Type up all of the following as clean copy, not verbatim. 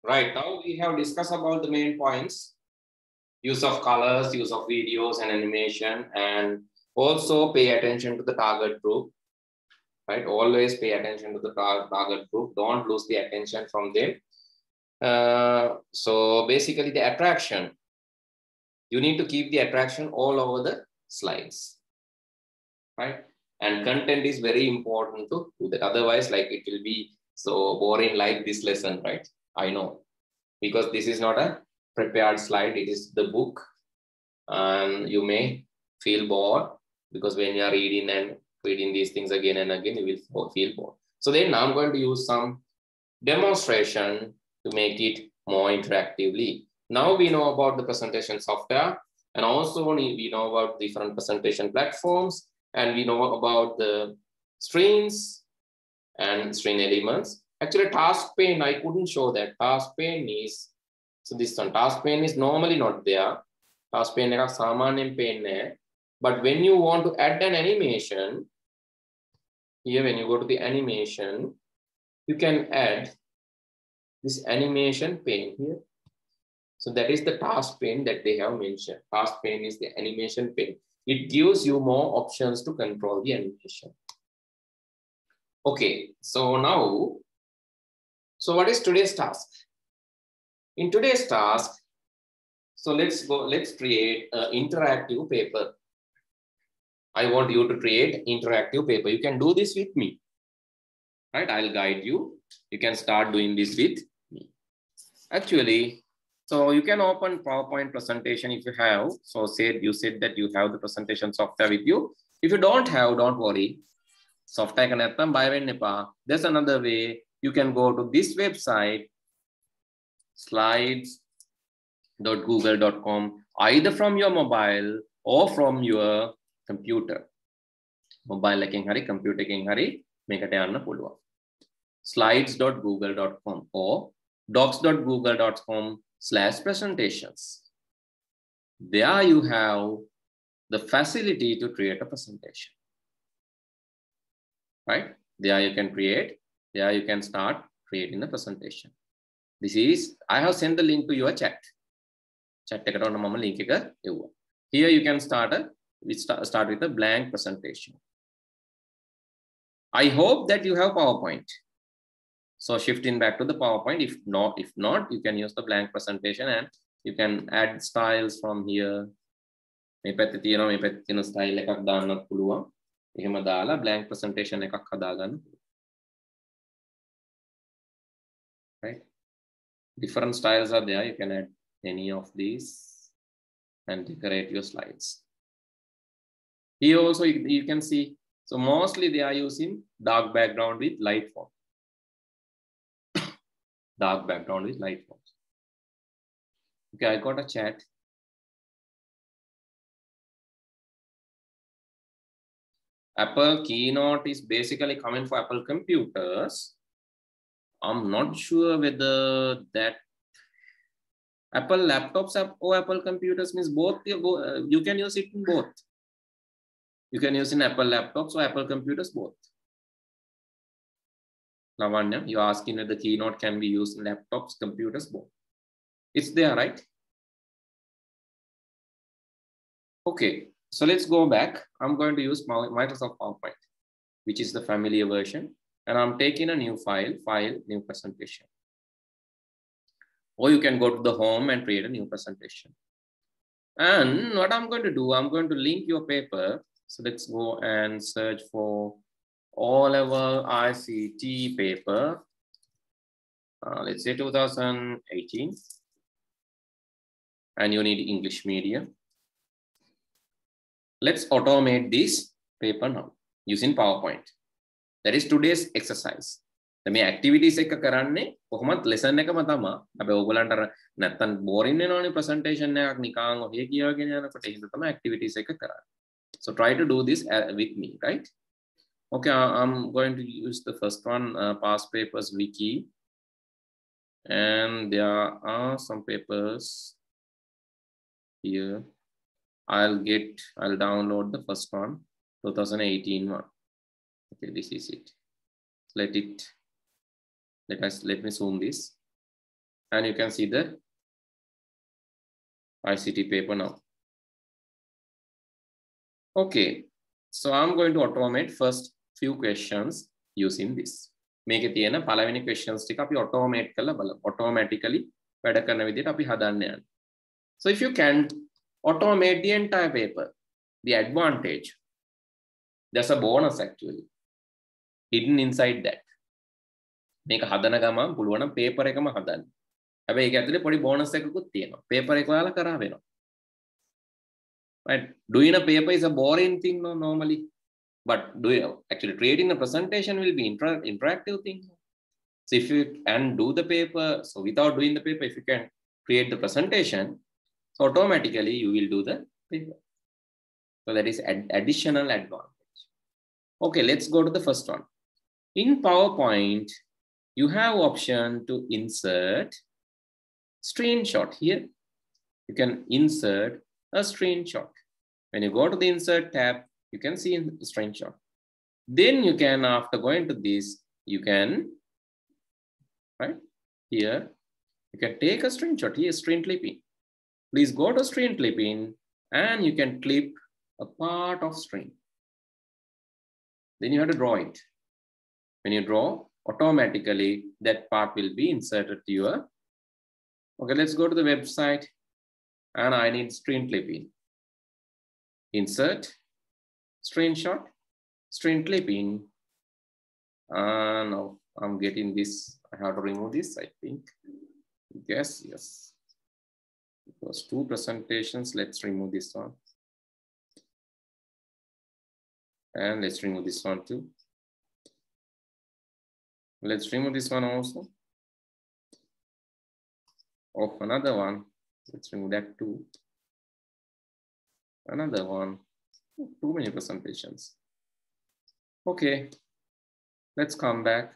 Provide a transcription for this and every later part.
Right, now we have discussed about the main points: use of colors, use of videos and animation, and also pay attention to the target group, right? Always pay attention to the target group. Don't lose the attention from them. So basically the attraction, you need to keep the attraction all over the slides, right? And content is very important to do that. Otherwise, like it will be so boring like this lesson, right? I know, because this is not a prepared slide, it is the book, and you may feel bored because when you are reading these things again and again, you will feel bored. So then I'm going to use some demonstration to make it more interactively. Now we know about the presentation software, and also we know about different presentation platforms, and we know about the screens and screen elements. Actually, task pane, I couldn't show that. Task pane is, so this one, task pane is normally not there. Task pane is samanyan pane. But when you want to add an animation, here when you go to the animation, you can add this animation pane here. So that is the task pane that they have mentioned. Task pane is the animation pane. It gives you more options to control the animation. Okay, so now, so what is today's task? In today's task, so let's create an interactive paper. I want you to create interactive paper. You can do this with me, right? I'll guide you. You can start doing this with me. Actually, so you can open PowerPoint presentation if you have. So you said that you have the presentation software with you. If you don't have, don't worry. Software can buy. There's another way. You can go to this website, slides.google.com, either from your mobile or from your computer. Mobile hari, computer hari, meකට යන්න පුළුවන්. slides.google.com or docs.google.com/presentations. There you have the facility to create a presentation, right? There you can create, there you can start creating the presentation. This is, I have sent the link to your chat. Chat eකට ඔන්න මම link එක එවුවා. Here you can start with a blank presentation. I hope that you have PowerPoint. So shifting back to the PowerPoint. If not, you can use the blank presentation and you can add styles from here. මේ පැත්තේ තියෙන style එකක් දාන්නත් පුළුවන්. එහෙම දාලා blank presentation එකක් හදාගන්න. Right? Different styles are there. You can add any of these and decorate your slides. Here also you can see, so mostly they are using dark background with light font. Dark background with light font. Okay, I got a chat. Apple Keynote is basically coming for Apple computers. I'm not sure whether that Apple laptops or Apple computers means both. You can use it in both. You can use in Apple laptops or Apple computers both. Lavanya, you're asking whether the Keynote can be used in laptops, computers, both. It's there, right? Okay, so let's go back. I'm going to use Microsoft PowerPoint, which is the familiar version. And I'm taking a new file, new presentation. Or you can go to the home and create a new presentation. And what I'm going to do, I'm going to link your paper. So let's go and search for O-Level ICT paper. Let's say 2018. And you need English medium. Let's automate this paper now using PowerPoint. That is today's exercise. මේ activities එක කරන්නේ කොහොමත් lesson එකම තමයි. අපි ඕගොල්ලන්ට නැත්තම් boring වෙනවනේ presentation එකක් නිකන් ඔහේ කියවගෙන යනකොට ඒක තමයි activities එක කරන්නේ. So try to do this with me, right? Okay, I'm going to use the first one, past papers wiki. And there are some papers here. I'll download the first one, 2018 one. Okay, this is it. Let me zoom this. And you can see the ICT paper now. Okay, so I'm going to automate first few questions using this. මේකේ තියෙන පළවෙනි questions ටික අපි automate කරලා බලමු. Automatically වැඩ කරන විදිහට අපි හදන්න යන්නේ. So if you can automate the entire paper, the advantage, there's a bonus actually hidden inside that. මේක හදන ගමන් පුළුවන් නම් paper එකම හදන්න. හැබැයි ඒක ඇතුලේ පොඩි bonus එකකුත් තියෙනවා. paper එක ඔයාලා කරා වෙනවා. Right? Doing a paper is a boring thing normally, but actually creating a presentation will be interactive thing. So if you can do the paper, so without doing the paper, if you can create the presentation, so automatically you will do the paper. So that is additional advantage. Okay, let's go to the first one. In PowerPoint, you have option to insert screenshot here. You can insert a screenshot. When you go to the insert tab, you can see the screenshot. Then you can, after going to this, you can, right here, you can take a screenshot here, screen clipping. Please go to screen clipping and you can clip a part of screen. Then you have to draw it. When you draw, automatically that part will be inserted to your, okay, let's go to the website and I need screen clipping. Insert, screenshot, screen clipping. No, I'm getting this. I have to remove this, I think. Yes. It was 2 presentations. Let's remove this one. And let's remove this one too. Let's remove this one also. Oh, another one. Let's remove that too. Another one. Too many presentations. Okay, let's come back.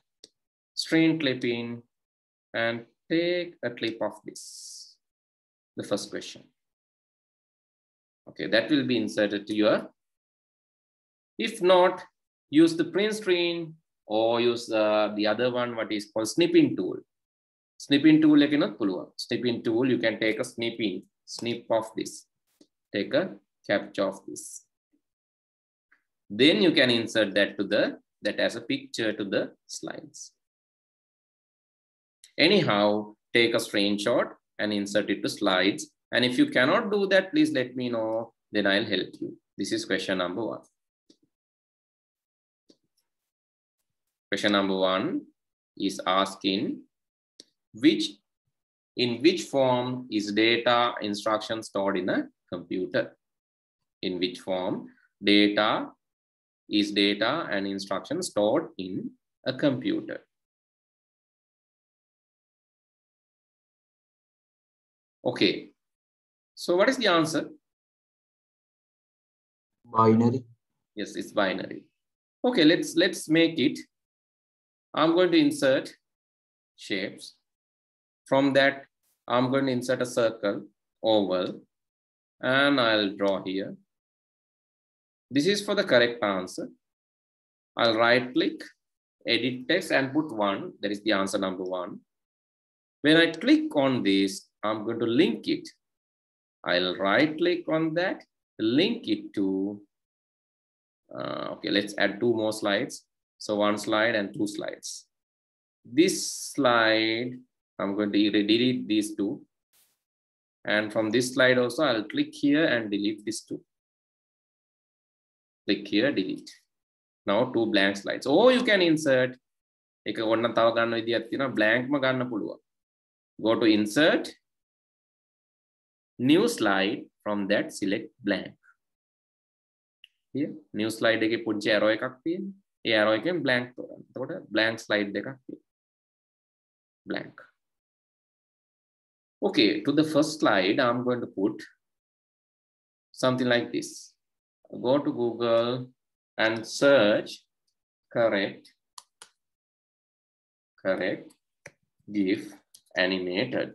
Screen clipping and take a clip of this. The first question. Okay, that will be inserted to your. If not, use the print screen or use the other one, what is called snipping tool. Snipping tool, snipping tool, you can take a snip of this. Take a capture of this. Then you can insert that to that as a picture to the slides. Anyhow, take a screenshot and insert it to slides. And if you cannot do that, please let me know, then I'll help you. This is question number 1. Question number 1 is asking, in which form is data instruction stored in a computer? In which form data and instruction stored in a computer? Okay, so what is the answer? Binary. Yes, it's binary. Okay, let's make it. I'm going to insert shapes. From that, I'm going to insert a circle, oval, and I'll draw here. This is for the correct answer. I'll right click, edit text and put 1. That is the answer number 1. When I click on this, I'm going to link it. I'll right click on that, link it to, okay, let's add 2 more slides. So 1 slide and 2 slides. This slide, I'm going to delete these 2. And from this slide also, I'll click here and delete this 2. Click here, delete. Now 2 blank slides. Or you can insert, blank. Go to insert, new slide, from that select blank. Here, new slide එකේ පුංචි arrow එකක් තියෙනවා. ඒ arrow එකෙන් blank තෝරන්න. එතකොට blank slide එකක් තියෙනවා. Blank. Okay, to the first slide, I'm going to put something like this. Go to Google and search correct GIF animated.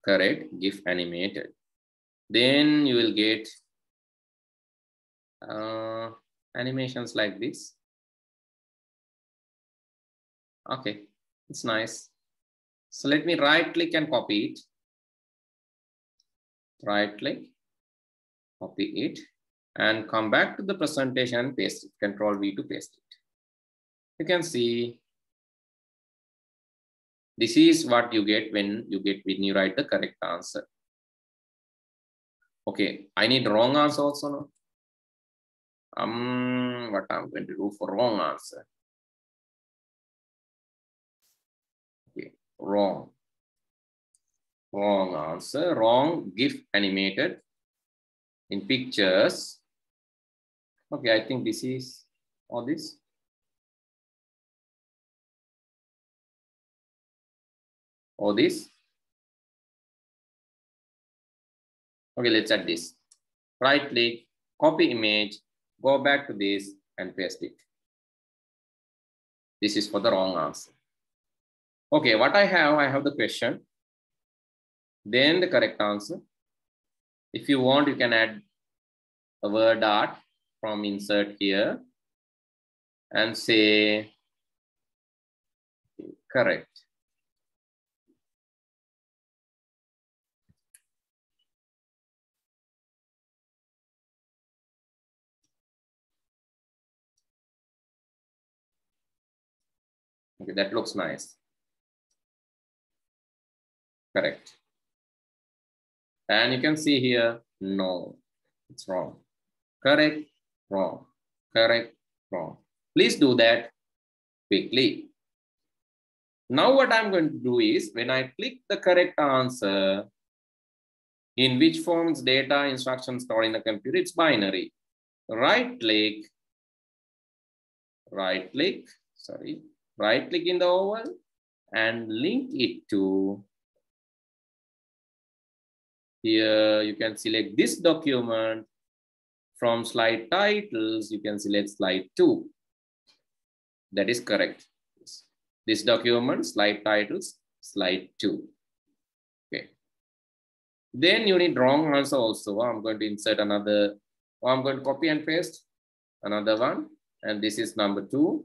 Correct GIF animated. Then you will get animations like this. Okay, It's nice. So let me right click and copy it. Right click, copy it, and come back to the presentation and paste it. Control V to paste it. You can see this is what you get when you write the correct answer. Okay, I need wrong answer also now. What I'm going to do for wrong answer? Okay, wrong answer, wrong GIF animated in pictures. Okay, I think this is all this. Or this. Okay, let's add this. Right click, copy image, go back to this and paste it. This is for the wrong answer. Okay, what I have the question, then the correct answer. If you want, you can add a word art from insert here and say correct. Okay, that looks nice. Correct. And you can see here, no, it's wrong. Correct, wrong, correct, wrong. Please do that quickly. Now what I'm going to do is, when I click the correct answer, in which forms data instructions stored in the computer, it's binary. Right click in the oval and link it to, here you can select this document. From slide titles, you can select slide 2. That is correct. This document, slide titles, slide 2. Okay. Then you need wrong answer also. I'm going to insert another, I'm going to copy and paste another one. And this is number 2.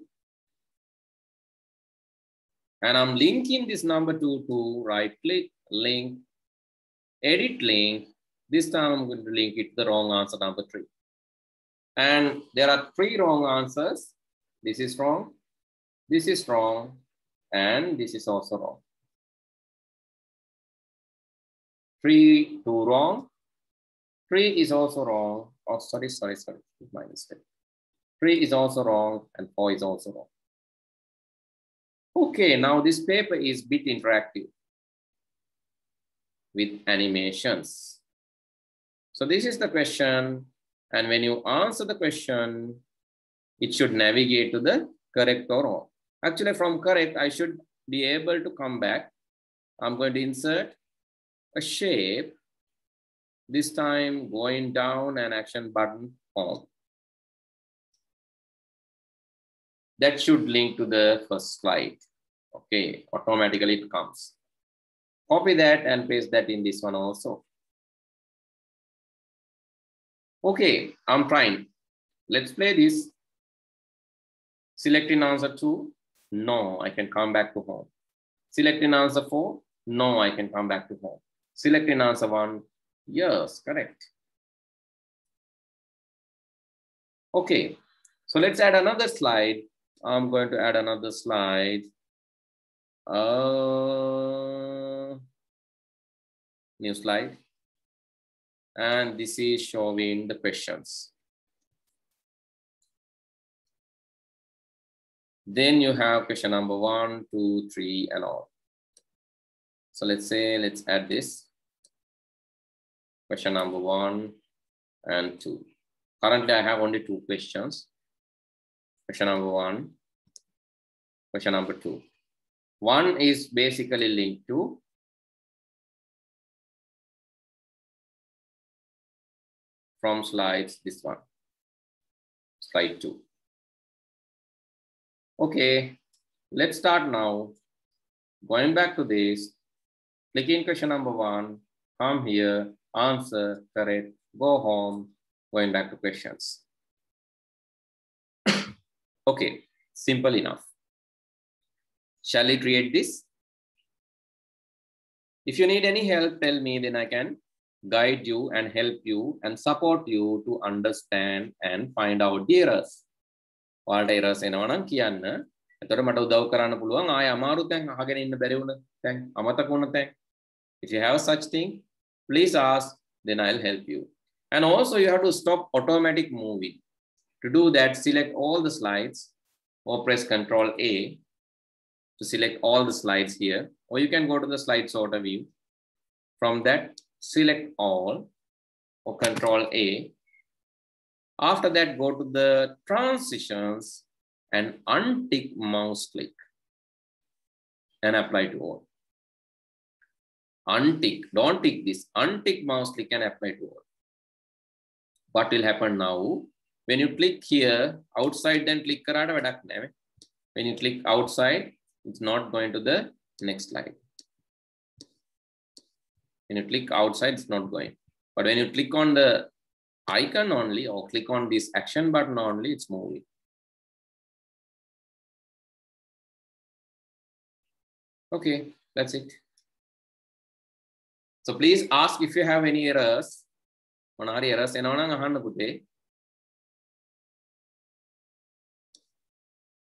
And I'm linking this number 2 to right click, link, edit link. This time I'm going to link it to the wrong answer, number 3. And there are 3 wrong answers. This is wrong, this is wrong, and this is also wrong. 3, 2 wrong. 3 is also wrong. Oh, sorry, my mistake. 3 is also wrong, and 4 is also wrong. Okay, now this paper is bit interactive with animations. So this is the question, and when you answer the question, it should navigate to the correct or wrong. Actually, from correct, I should be able to come back. I'm going to insert a shape, this time going down and action button home. That should link to the first slide. Okay, automatically it comes. Copy that and paste that in this one also. Okay, I'm trying. Let's play this. Selecting answer 2, no, I can come back to home. Selecting answer 4, no, I can come back to home. Selecting answer 1, yes, correct. Okay, so let's add another slide. I'm going to add another slide. New slide. And this is showing the questions. Then you have question number 1, 2, 3, and all. So let's add this. Question number 1 and 2. Currently, I have only 2 questions. Question number 1, question number 2. 1 is basically linked to from slides, this one, slide 2. Okay, let's start now. Going back to this, clicking question number 1, come here, answer, correct, go home, going back to questions. Okay, simple enough. Shall we create this? If you need any help, tell me, then I can guide you and help you and support you to understand and find out the errors. ඔයාලට errors එනවා නම් කියන්න. එතකොට මට උදව් කරන්න පුළුවන්. ආය අමාරු තැන් අහගෙන ඉන්න බැරි වුණ තැන් අමතක වුණ තැන්. If you have such thing, please ask, then I'll help you. And also you have to stop automatic moving. To do that, select all the slides or press Ctrl A to select all the slides here. Or you can go to the slide sorter view. From that, select all or Ctrl A. After that, go to the transitions and untick mouse click and apply to all. Untick, don't tick this. Untick mouse click and apply to all. What will happen now? When you click here, outside, then click karada vadak nahe. When you click outside, it's not going to the next slide. When you click outside, it's not going. But when you click on the icon only or click on this action button only, it's moving. Okay, that's it. So please ask if you have any errors. Monari errors enona ahanna putte.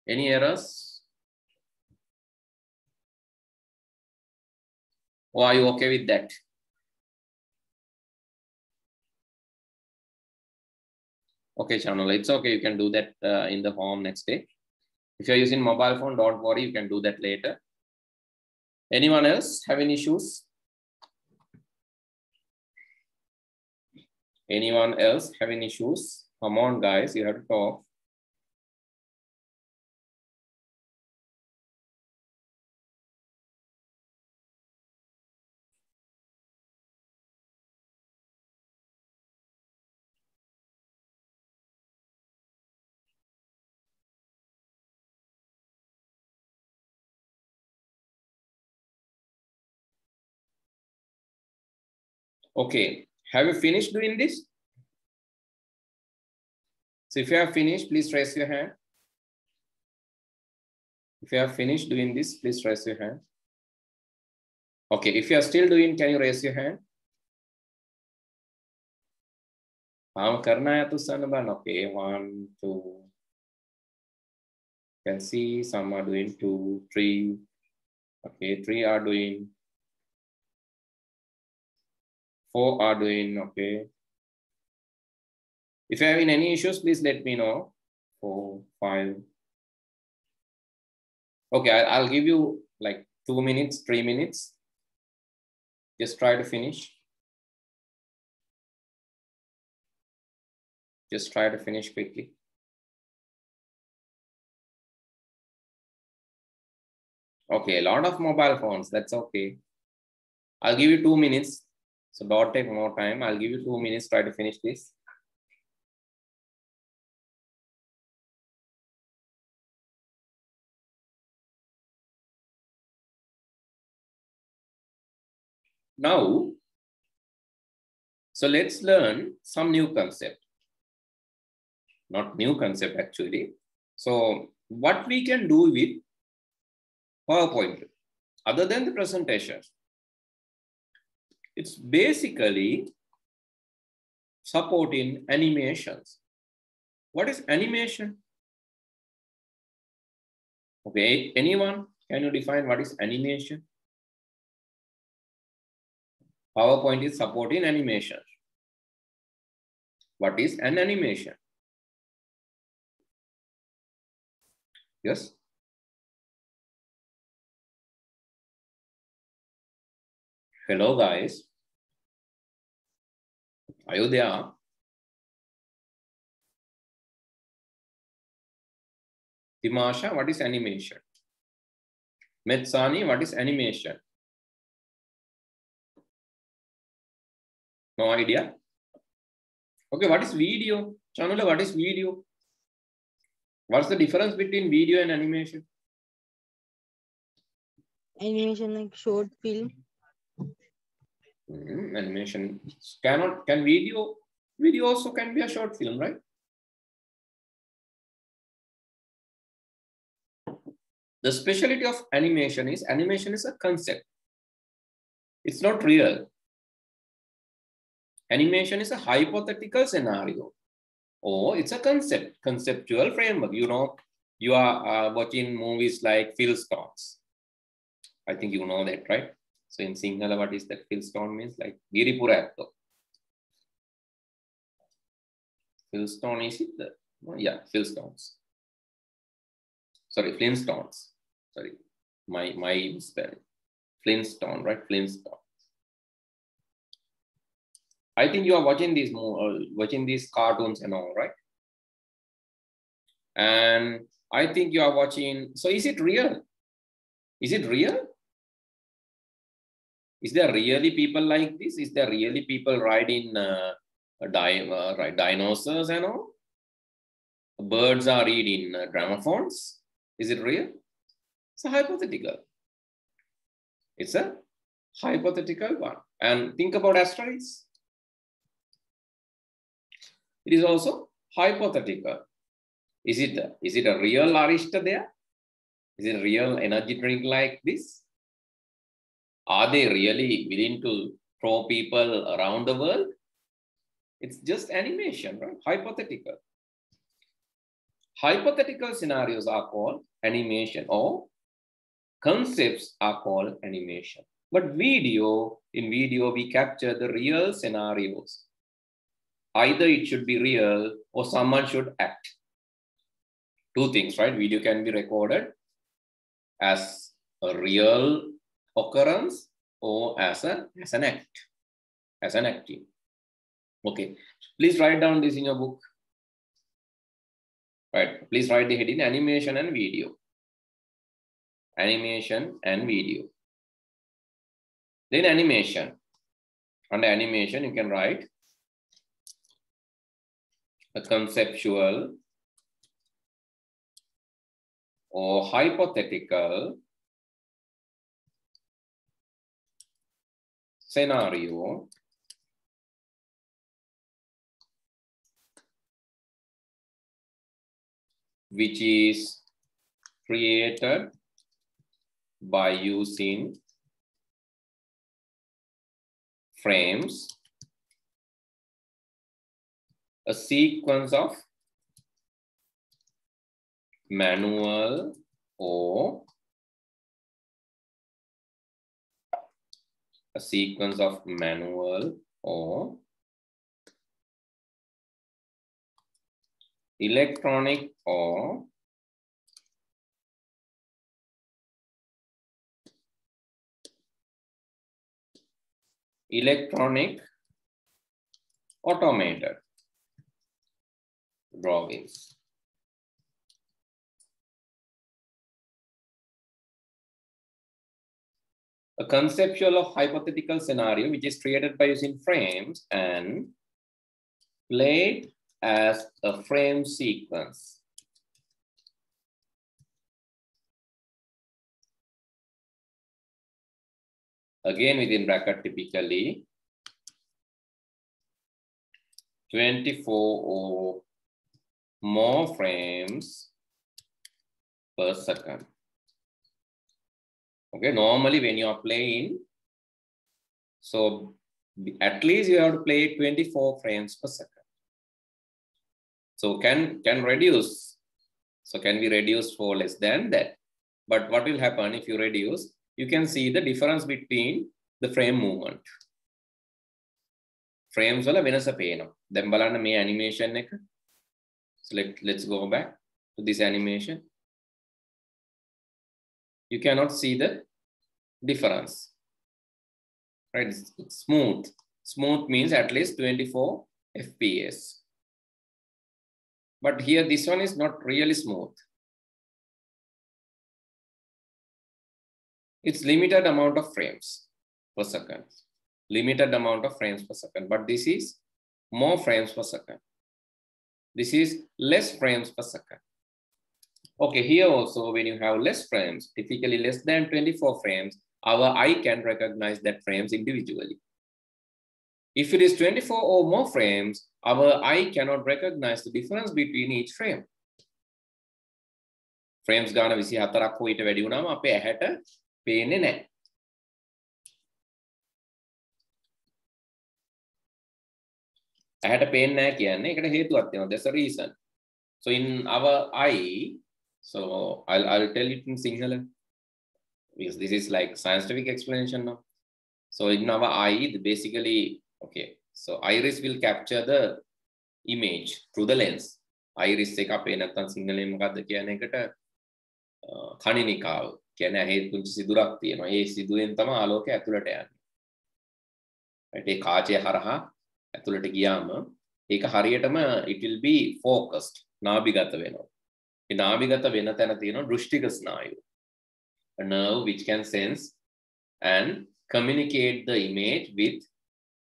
Any errors? Or are you okay with that? Okay, channel, it's okay. You can do that in the home next day. If you're using mobile phone, don't worry. You can do that later. Anyone else have any issues? Anyone else have any issues? Come on, guys, you have to talk. Okay, have you finished doing this? So if you have finished, please raise your hand. If you have finished doing this, please raise your hand. Okay, if you are still doing, can you raise your hand? Okay, 1, 2. You can see some are doing 2, 3. Okay, 3 are doing. 4 are doing, okay. If you have any issues, please let me know. 4, 5. Okay, I'll give you like 2 minutes, 3 minutes. Just try to finish. Just try to finish quickly. Okay, a lot of mobile phones, that's okay. I'll give you 2 minutes. So don't take more time. I'll give you 2 minutes, try to finish this. Now, so let's learn some new concept. Not new concept actually. So what we can do with PowerPoint other than the presentation. It's basically supporting animations. What is animation? Okay, anyone? Can you define what is animation? PowerPoint is supporting animation. What is an animation? Yes? Hello, guys. Are you there? Timasha, what is animation? Metsani, what is animation? No idea? Okay, what is video? Chanula, what is video? What's the difference between video and animation? Animation like short film. Animation can video also can be a short film, right? The specialty of animation is a concept. It's not real. Animation is a hypothetical scenario, or it's a conceptual framework. You know, you are watching movies like Phil Stones. I think you know that, right? So in Sinhala, what is that? Phil Stone means like Giripura actor. Phil Stone is it? Yeah, Phil Stones. Sorry, Flintstones. Sorry, my spelling. Flintstone, right? Flintstone. I think you are watching these cartoons and all, right? And I think you are watching. So is it real? Is it real? Is there really people like this? Is there really people riding dinosaurs and all? Birds are eating gramophones. Is it real? It's a hypothetical. It's a hypothetical one. And think about asteroids. It is also hypothetical. Is it a real Arishta there? Is it a real energy drink like this? Are they really willing to throw people around the world? It's just animation, right? Hypothetical. Hypothetical scenarios are called animation, or concepts are called animation. But in video, we capture the real scenarios. Either it should be real or someone should act. Two things, right? Video can be recorded as a real occurrence or as an acting. Okay, please write down this in your book. Right, please write the heading animation and video. Animation and video. Then animation. Under animation, you can write a conceptual or hypothetical scenario which is created by using frames, a sequence of manual or electronic or automated drawings. A conceptual or hypothetical scenario which is created by using frames and played as a frame sequence. Again, within bracket, typically 24 or more frames per second. Okay, normally when you are playing, so at least you have to play 24 frames per second. So can reduce. So can be reduced for less than that. But what will happen if you reduce? You can see the difference between the frame movement. Frames wala venasa pena. Then balana me animation එක. So let's go back to this animation. You cannot see the difference. Right? It's smooth. Smooth means at least 24 FPS. But here this one is not really smooth. It's limited amount of frames per second. Limited amount of frames per second. But this is more frames per second. This is less frames per second. Okay, here also when you have less frames, typically less than 24 frames, our eye can recognize that frames individually. If it is 24 or more frames, our eye cannot recognize the difference between each frame. frames ගාන 24ක් හෝ ඊට වැඩි වුණාම අපේ ඇහැට පේන්නේ නැහැ. ඇහැට පේන්නේ නැහැ කියන්නේ ඒකට හේතුවක් තියෙනවා. There's a reason. So in our eye, so I'll tell it in Sinhala because this is like scientific explanation now. So in our eye, basically, okay, so iris will capture the image through the lens. Iris එක අපේ නැත්තම් සිංහලෙන් මොකද්ද කියන එකට කණිනිකාව කියන්නේ ඇහි පුංචි සිදුරක් තියෙනවා. ඒ සිදුවෙන් තමයි ආලෝකය ඇතුළට යන්නේ. right ඒ කාචය හරහා ඇතුළට ගියාම ඒක හරියටම it will be focused නාභිගත වෙනවා. ඒ නාභිගත වෙන තැන තියෙනවා දෘෂ්ටික ස්නායුව. A nerve which can sense and communicate the image with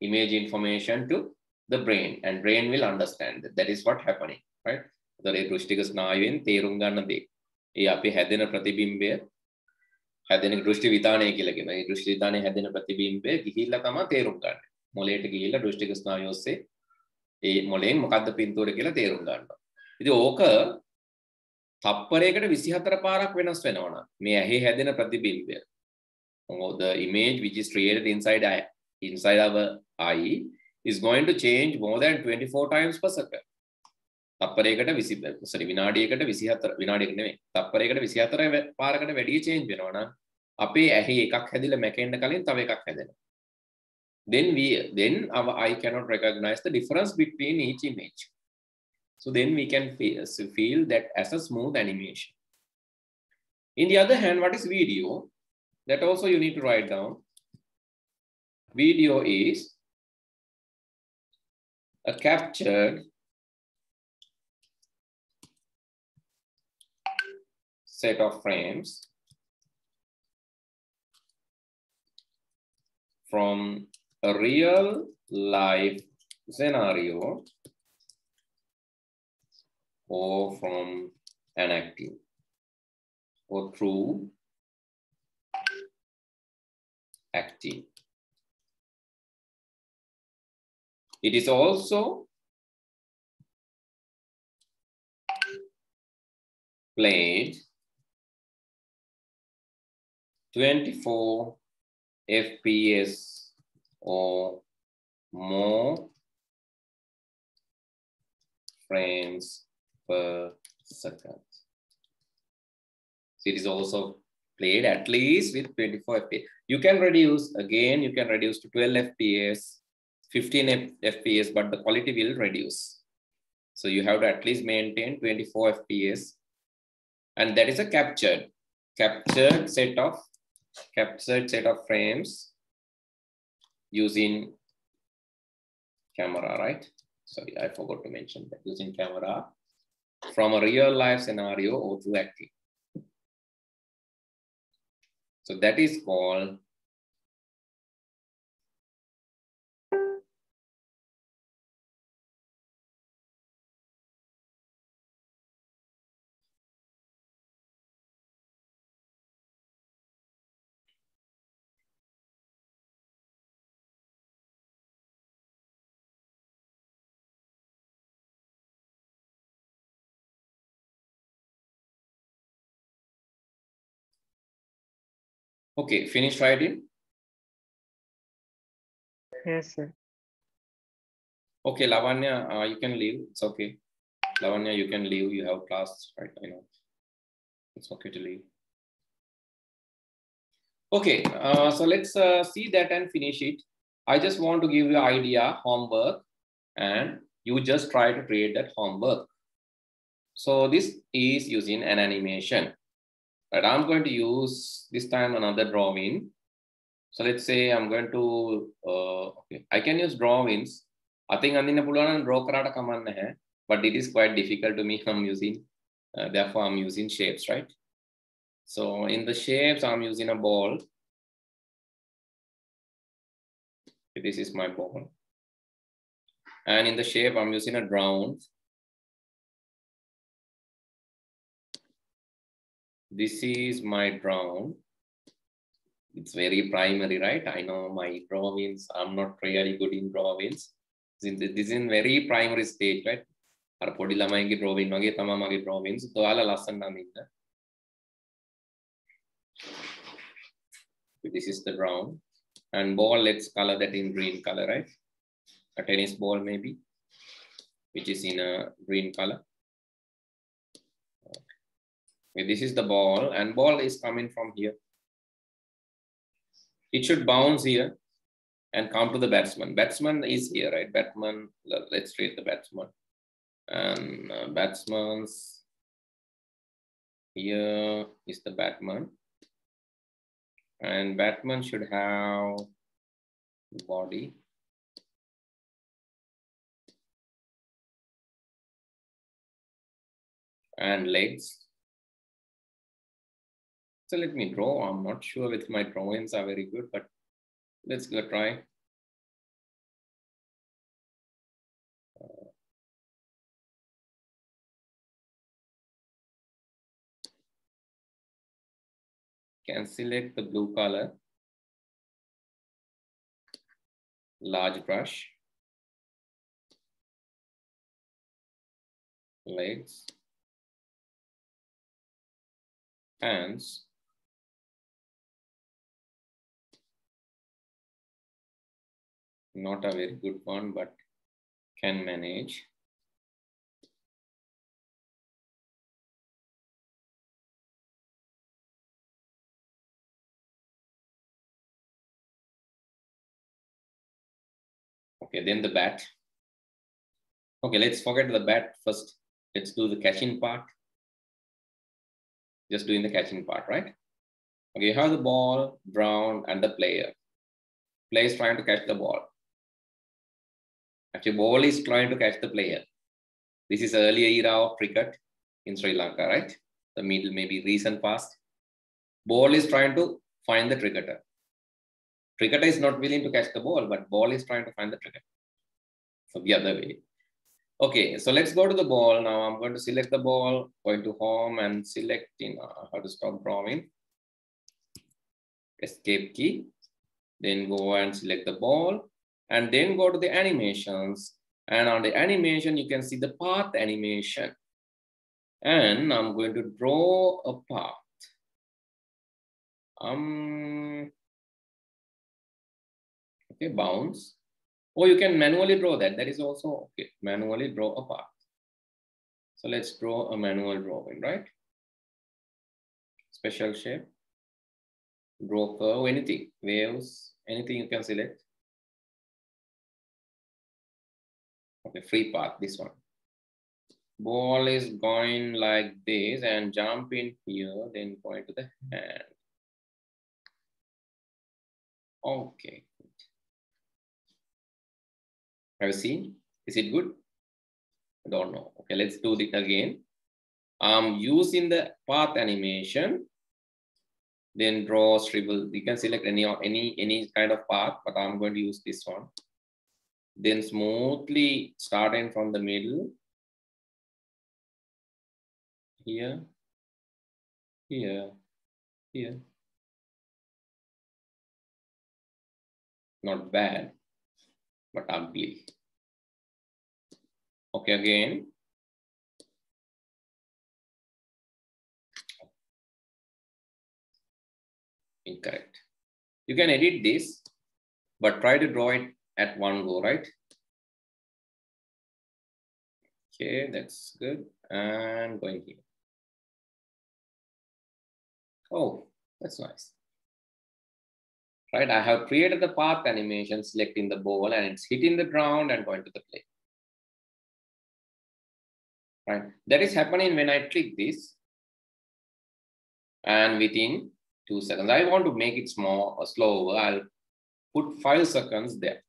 image information to the brain, and brain will understand that. That is what happening, right? The දෘෂ්ටික ස්නායුවෙන් තේරුම් ගන්න දේ. ඒ අපි හැදෙන ප්‍රතිබිම්බය හැදෙන දෘෂ්ටි විතානය කියලා කියනවා. ඒ දෘෂ්ටි විතානයේ හැදෙන ප්‍රතිබිම්බය ගිහිල්ලා තමයි තේරුම් ගන්න. මොළයට ගිහිල්ලා දෘෂ්ටික ස්නායුව ඔස්සේ ඒ මොළයෙන් මොකද්ද පින්තූර කියලා තේරුම් ගන්නවා. ඉතින් ඕක තප්පරයකට 24 පාරක් වෙනස් වෙනවා. මේ ඇහි හැදෙන ප්‍රතිබිම්බය. The image which is created inside our eye is going to change more than 24 times per second. තප්පරයකට 20 sorry විනාඩියකට 24 විනාඩියක නෙමෙයි තප්පරයකට 24 පාරකට වැඩි change වෙනවා නම් අපේ ඇහි එකක් හැදිලා මැකෙන්න කලින් තව එකක් හැදෙනවා. Then our eye cannot recognize the difference between each image. So then we can feel that as a smooth animation. In the other hand, what is video? That also you need to write down. Video is a captured set of frames from a real life scenario or from an acting or through acting. It is also played 24 FPS or more frames per second. So it is also played at least with 24 FPS. You can reduce, again, you can reduce to 12 FPS, 15 FPS, but the quality will reduce. So you have to at least maintain 24 FPS. And that is a captured set of frames using camera, right? Sorry, I forgot to mention that. Using camera from a real life scenario or through acting. So that is called okay, finish writing? Yes, sir. Okay, Lavanya, you can leave. It's okay. Lavanya, you can leave. You have class, right? I know. It's okay to leave. Okay, so let's see that and finish it. I just want to give you an idea, homework, and you just try to create that homework. So this is using an animation. But I'm going to use this time another drawing. So let's say I'm going to, okay, I can use drawings. I think I'm going to draw karata kamanna hai, but it is quite difficult to me. I'm using, therefore I'm using shapes, right? So in the shapes, I'm using a ball. This is my ball. And in the shape, I'm using a drone. This is my drone. It's very primary, right? I know my drawings. I'm not really good in drawings. This is in very primary stage, right? Ar podi lamayi drawing wage tama mage drawings. So ala lasan na minna. This is the brown. And ball, let's color that in green color, right? A tennis ball maybe, which is in a green color. Okay, this is the ball, and ball is coming from here. It should bounce here and come to the batsman. Batsman is here, right? Batsman, let's treat the batsman. And batsman's, here is the batsman. And batsman should have body. And legs. So let me draw. I'm not sure if my drawings are very good, but let's go try. Can select the blue color, large brush, legs, hands, not a very good one, but can manage. Okay, then the bat. Okay, let's forget the bat first. Let's do the catching part. Just doing the catching part, right? Okay, you have the ball, brown, and the player. Player is trying to catch the ball. Actually, ball is trying to catch the player. This is earlier era of cricket in Sri Lanka, right? The middle, maybe recent past. Ball is trying to find the cricketer. Cricketer is not willing to catch the ball, but ball is trying to find the cricketer. So the other way. Okay, so let's go to the ball. Now I'm going to select the ball, going to home and select in how to stop drawing. Escape key. Then go and select the ball and then go to the animations. And on the animation, you can see the path animation. And I'm going to draw a path. Okay, bounce. Or you can manually draw that. That is also okay. Manually draw a path. So let's draw a manual drawing, right? Special shape. Draw curve, anything. Waves, anything you can select. Okay, free path, this one. Ball is going like this and jump in here, then going to the hand. Okay. Have you seen? Is it good? I don't know. Okay, let's do it again. I'm using the path animation. Then draw, scribble. You can select any kind of path, but I'm going to use this one. Then smoothly starting from the middle. Here, here, here. Not bad, but ugly. Okay, again. Incorrect. You can edit this, but try to draw it at one go, right? Okay, that's good. And going here. Oh, that's nice. Right, I have created the path animation, selecting the ball, and it's hitting the ground and going to the play. Right, that is happening when I click this. And within 2 seconds, I want to make it small or slower. I'll put 5 seconds there.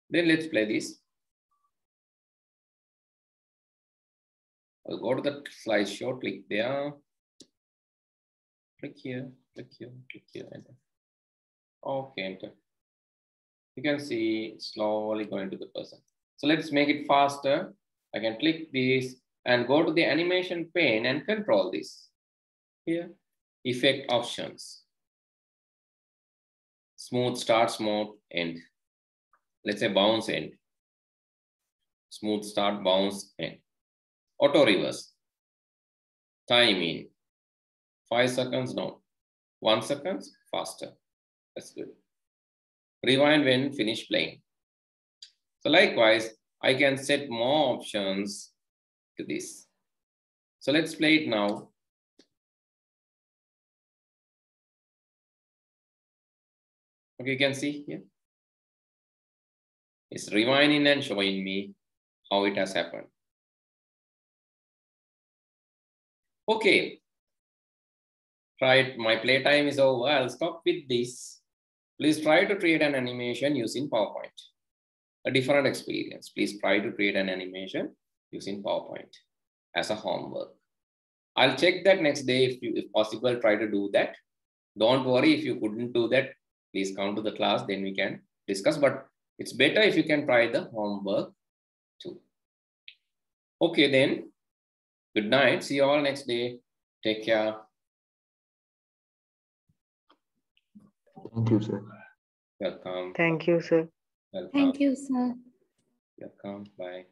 Then let's play this. I'll go to the slideshow, click there. Click here, click here, click here, enter. Okay, enter. You can see slowly going to the person. So let's make it faster. I can click this and go to the animation pane and control this. Here, effect options. Smooth start, smooth end. Let's say bounce end. Smooth start, bounce end. Auto reverse. Time in. 5 seconds, no. 1 second faster. That's good. Rewind when finished playing. So likewise, I can set more options to this. So let's play it now. Okay, you can see here. It's rewinding and showing me how it has happened. Okay. Right, my playtime is over. I'll stop with this. Please try to create an animation using PowerPoint. A different experience. Please try to create an animation using PowerPoint as a homework. I'll check that next day if possible, try to do that. Don't worry if you couldn't do that. Please come to the class, then we can discuss. But it's better if you can try the homework too. Okay, then. Good night. See you all next day. Take care. Thank you, sir. Welcome. Thank you, sir. Welcome. Thank you, sir. Welcome. Bye.